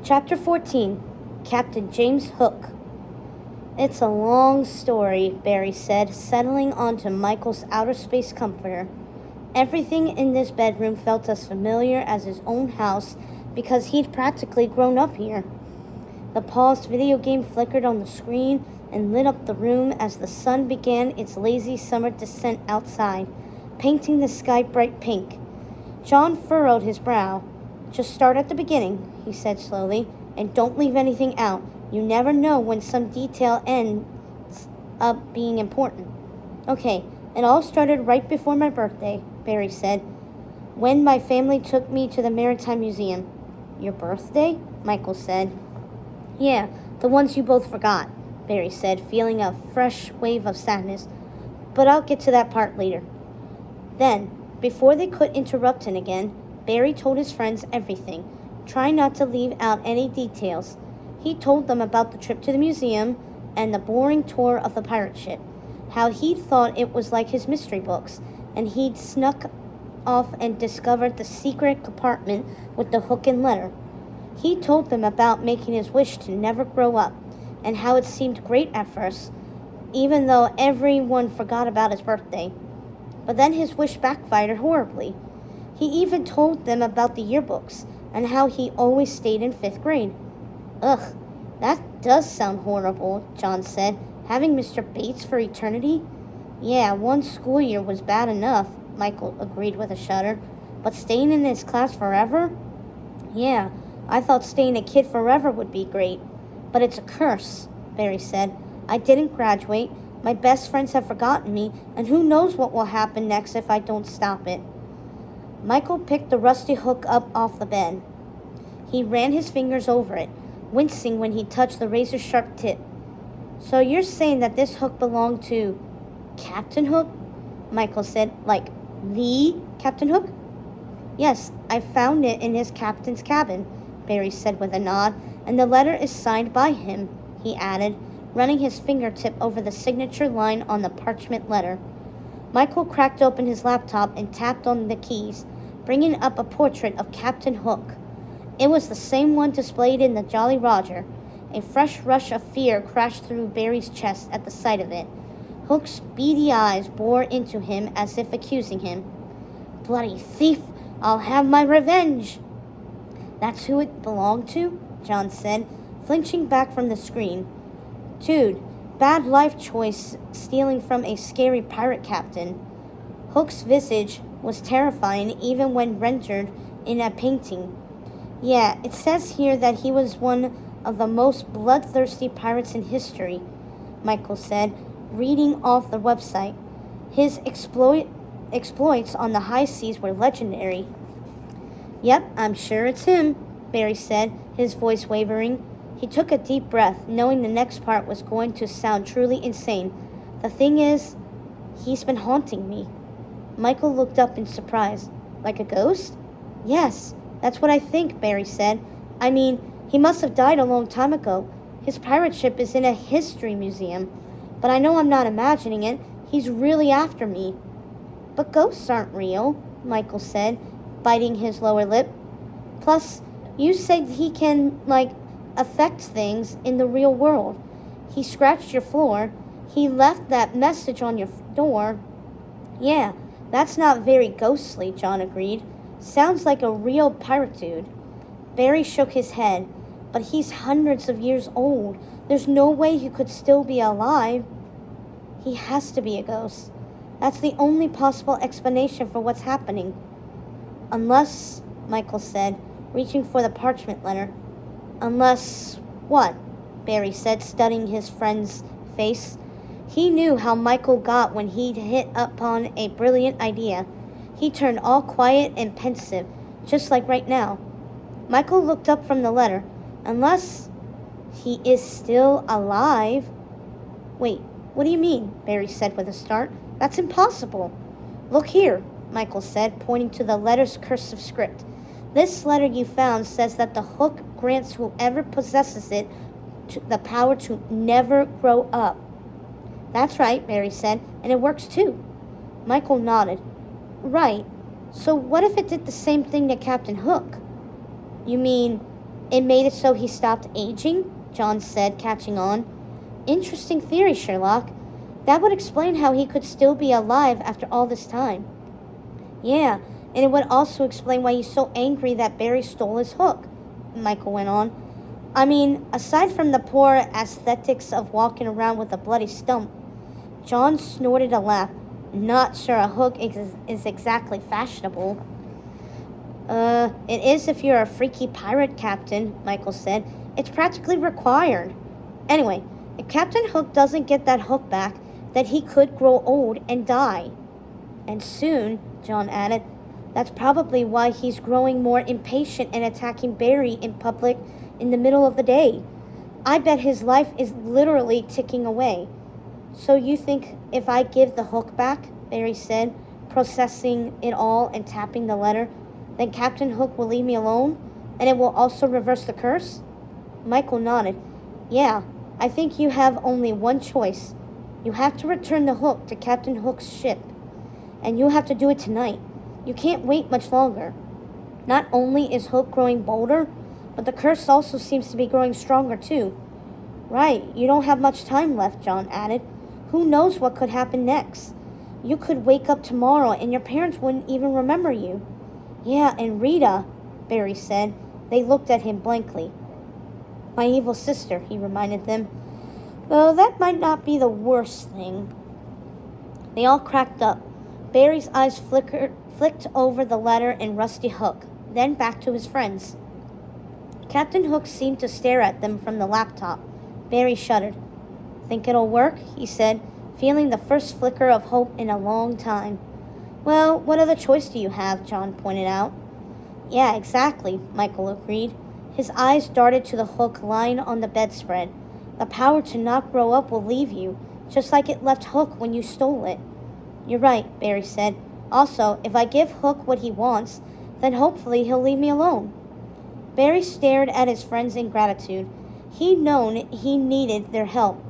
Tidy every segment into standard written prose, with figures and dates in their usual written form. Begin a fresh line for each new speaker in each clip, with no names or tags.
Chapter 14, Captain James Hook. It's a long story, Barry said, settling onto Michael's outer space comforter. Everything in this bedroom felt as familiar as his own house because he'd practically grown up here. The paused video game flickered on the screen and lit up the room as the sun began its lazy summer descent outside, painting the sky bright pink. John furrowed his brow. "Just start at the beginning," he said slowly, "and don't leave anything out. You never know when some detail ends up being important." "Okay, it all started right before my birthday," Barry said, "when my family took me to the Maritime Museum." "Your birthday?" Michael said. "Yeah, the ones you both forgot," Barry said, feeling a fresh wave of sadness. "But I'll get to that part later." Then, before they could interrupt him again, Barry told his friends everything, trying not to leave out any details. He told them about the trip to the museum and the boring tour of the pirate ship, how he'd thought it was like his mystery books, and he'd snuck off and discovered the secret compartment with the hook and letter. He told them about making his wish to never grow up, and how it seemed great at first, even though everyone forgot about his birthday. But then his wish backfired horribly. He even told them about the yearbooks and how he always stayed in 5th grade. "Ugh, that does sound horrible," John said. "Having Mr. Bates for eternity?" "Yeah, one school year was bad enough," Michael agreed with a shudder. "But staying in his class forever? Yeah, I thought staying a kid forever would be great. But it's a curse," Barry said. "I didn't graduate. My best friends have forgotten me, and who knows what will happen next if I don't stop it." Michael picked the rusty hook up off the bed. He ran his fingers over it, wincing when he touched the razor-sharp tip. "So you're saying that this hook belonged to Captain Hook?" Michael said. "Like, the Captain Hook?" "Yes, I found it in his captain's cabin," Barry said with a nod. "And the letter is signed by him," he added, running his fingertip over the signature line on the parchment letter. Michael cracked open his laptop and tapped on the keys, bringing up a portrait of Captain Hook. It was the same one displayed in the Jolly Roger. A fresh rush of fear crashed through Barry's chest at the sight of it. Hook's beady eyes bored into him as if accusing him. "Bloody thief! I'll have my revenge!" "That's who it belonged to?" John said, flinching back from the screen. "Dude, bad life choice stealing from a scary pirate captain." Hook's visage was terrifying even when rendered in a painting. "Yeah, it says here that he was one of the most bloodthirsty pirates in history," Michael said, reading off the website. "His exploits on the high seas were legendary." "Yep, I'm sure it's him," Barry said, his voice wavering. He took a deep breath, knowing the next part was going to sound truly insane. "The thing is, he's been haunting me." Michael looked up in surprise. "Like a ghost?" "Yes, that's what I think," Barry said. "I mean, he must have died a long time ago. His pirate ship is in a history museum. But I know I'm not imagining it. He's really after me." "But ghosts aren't real," Michael said, biting his lower lip. "Plus, you said he can, affect things in the real world. He scratched your floor. He left that message on your door." "Yeah, that's not very ghostly," John agreed. "Sounds like a real pirate dude." Barry shook his head. "But he's hundreds of years old. There's no way he could still be alive." "He has to be a ghost. That's the only possible explanation for what's happening." "Unless," Michael said, reaching for the parchment letter. "Unless what?" Barry said, studying his friend's face. He knew how Michael got when he'd hit upon a brilliant idea. He turned all quiet and pensive, just like right now. Michael looked up from the letter. "Unless he is still alive." "Wait, what do you mean?" Barry said with a start. "That's impossible." "Look here," Michael said, pointing to the letter's cursive script. "This letter you found says that the hook grants whoever possesses it the power to never grow up." "That's right," Barry said, "and it works too." Michael nodded. "Right. So what if it did the same thing to Captain Hook?" "You mean It made it so he stopped aging? John said, catching on. Interesting theory, Sherlock. That would explain how he could still be alive after all this time. Yeah, and it would also explain why he's so angry that Barry stole his hook, Michael went on. I mean, aside from the poor aesthetics of walking around with a bloody stump. John snorted a laugh. Not sure a hook is exactly fashionable. It is if you're a freaky pirate captain, Michael said. It's practically required. Anyway, if Captain Hook doesn't get that hook back, then he could grow old and die. And soon, John added, that's probably why he's growing more impatient and attacking Barry in public in the middle of the day. I bet his life is literally ticking away. So you think if I give the hook back, Barry said, processing it all and tapping the letter, then Captain Hook will leave me alone, and it will also reverse the curse? Michael nodded. Yeah, I think you have only one choice. You have to return the hook to Captain Hook's ship, and you have to do it tonight. You can't wait much longer. Not only is Hook growing bolder, but the curse also seems to be growing stronger too. Right, you don't have much time left, John added. Who knows what could happen next? You could wake up tomorrow and your parents wouldn't even remember you. Yeah, and Rita, Barry said. They looked at him blankly. My evil sister, he reminded them. Though that might not be the worst thing. They all cracked up. Barry's eyes flicked over the letter and Rusty Hook, then back to his friends. Captain Hook seemed to stare at them from the laptop. Barry shuddered. Think it'll work? He said, feeling the first flicker of hope in a long time. Well, what other choice do you have? John pointed out. Yeah, exactly, Michael agreed. His eyes darted to the hook lying on the bedspread. The power to not grow up will leave you, just like it left Hook when you stole it. You're right, Barry said. Also, if I give Hook what he wants, then hopefully he'll leave me alone. Barry stared at his friends in gratitude. He'd known he needed their help.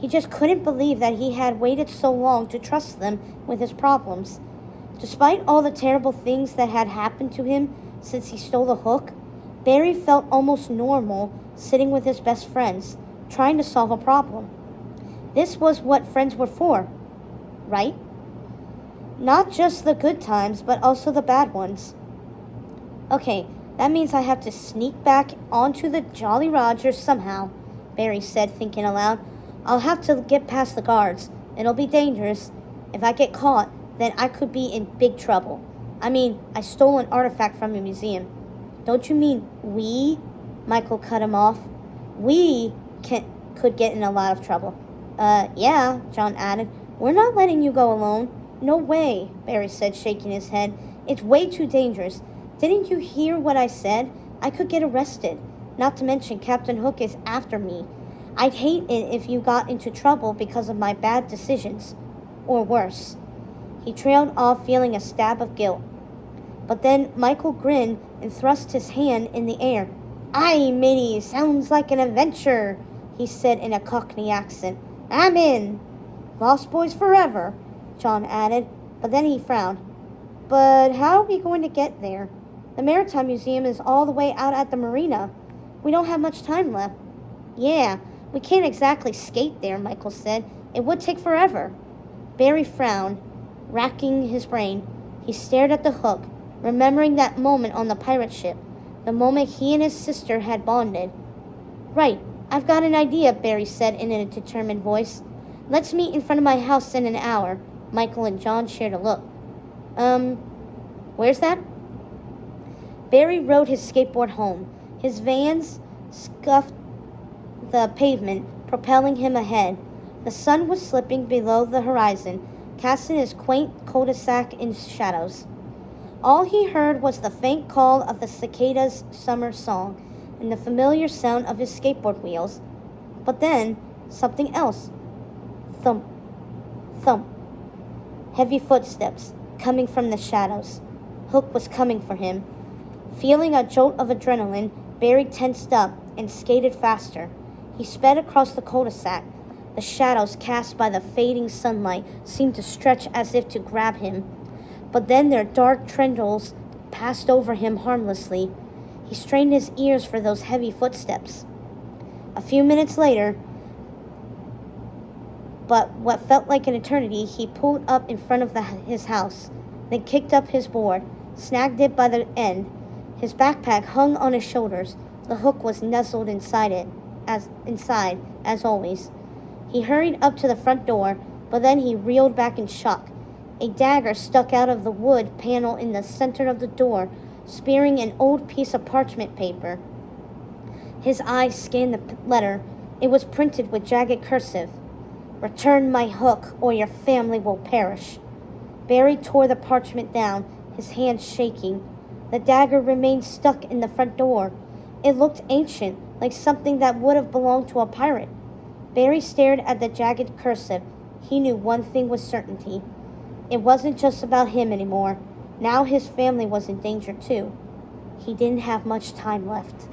He just couldn't believe that he had waited so long to trust them with his problems. Despite all the terrible things that had happened to him since he stole the hook, Barry felt almost normal sitting with his best friends, trying to solve a problem. This was what friends were for, right? Not just the good times, but also the bad ones. Okay, that means I have to sneak back onto the Jolly Roger somehow, Barry said, thinking aloud. I'll have to get past the guards. It'll be dangerous. If I get caught, then I could be in big trouble. I mean, I stole an artifact from a museum. Don't you mean we? Michael cut him off. We could get in a lot of trouble. Yeah, John added. We're not letting you go alone. No way, Barry said, shaking his head. It's way too dangerous. Didn't you hear what I said? I could get arrested. Not to mention Captain Hook is after me. I'd hate it if you got into trouble because of my bad decisions. Or worse. He trailed off, feeling a stab of guilt. But then Michael grinned and thrust his hand in the air. Aye, matey, sounds like an adventure, he said in a Cockney accent. I'm in. Lost boys forever, John added, but then he frowned. But how are we going to get there? The Maritime Museum is all the way out at the marina. We don't have much time left. Yeah, we can't exactly skate there, Michael said. It would take forever. Barry frowned, racking his brain. He stared at the hook, remembering that moment on the pirate ship, the moment he and his sister had bonded. Right, I've got an idea, Barry said in a determined voice. Let's meet in front of my house in an hour. Michael and John shared a look. Where's that? Barry rode his skateboard home. His Vans scuffed the pavement, propelling him ahead. The sun was slipping below the horizon, casting his quaint cul-de-sac in shadows. All he heard was the faint call of the cicadas' summer song and the familiar sound of his skateboard wheels. But then, something else. Thump, thump. Heavy footsteps, coming from the shadows. Hook was coming for him. Feeling a jolt of adrenaline, Barry tensed up and skated faster. He sped across the cul-de-sac. The shadows cast by the fading sunlight seemed to stretch as if to grab him. But then their dark tendrils passed over him harmlessly. He strained his ears for those heavy footsteps. A few minutes later, but what felt like an eternity, he pulled up in front of his house, then kicked up his board, snagged it by the end. His backpack hung on his shoulders. The hook was nestled inside, as always. He hurried up to the front door, but then he reeled back in shock. A dagger stuck out of the wood panel in the center of the door, spearing an old piece of parchment paper. His eyes scanned the letter. It was printed with jagged cursive. "Return my hook, or your family will perish." Barry tore the parchment down, his hands shaking. The dagger remained stuck in the front door. It looked ancient, like something that would have belonged to a pirate. Barry stared at the jagged cursive. He knew one thing with certainty. It wasn't just about him anymore. Now his family was in danger too. He didn't have much time left.